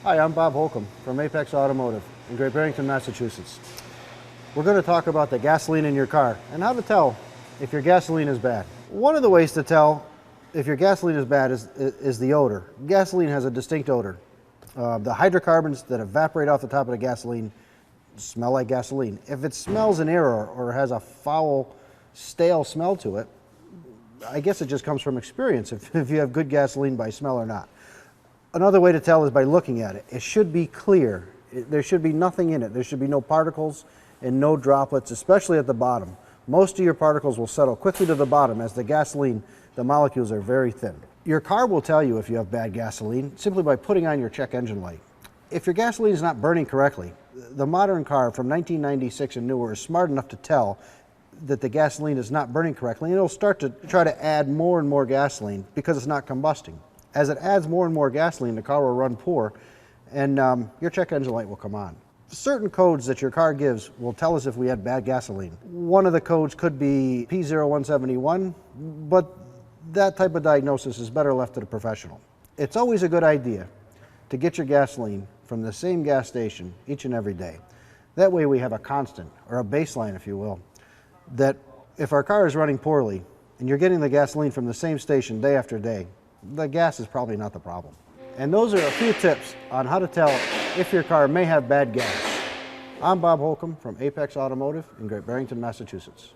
Hi, I'm Bob Holcomb from Apex Automotive in Great Barrington, Massachusetts. We're going to talk about the gasoline in your car and how to tell if your gasoline is bad. One of the ways to tell if your gasoline is bad is the odor. Gasoline has a distinct odor. The hydrocarbons that evaporate off the top of the gasoline smell like gasoline. If it smells an error or has a foul, stale smell to it, I guess it just comes from experience if you have good gasoline by smell or not. Another way to tell is by looking at it. It should be clear. There should be nothing in it. There should be no particles and no droplets, especially at the bottom. Most of your particles will settle quickly to the bottom as the gasoline, the molecules are very thin. Your car will tell you if you have bad gasoline simply by putting on your check engine light. If your gasoline is not burning correctly, the modern car from 1996 and newer is smart enough to tell that the gasoline is not burning correctly, and it'll start to try to add more and more gasoline because it's not combusting. As it adds more and more gasoline, the car will run poor, and your check engine light will come on. Certain codes that your car gives will tell us if we had bad gasoline. One of the codes could be P0171, but that type of diagnosis is better left to the professional. It's always a good idea to get your gasoline from the same gas station each and every day. That way we have a constant, or a baseline if you will, that if our car is running poorly and you're getting the gasoline from the same station day after day, the gas is probably not the problem. And those are a few tips on how to tell if your car may have bad gas. I'm Bob Holcomb from Apex Automotive in Great Barrington, Massachusetts.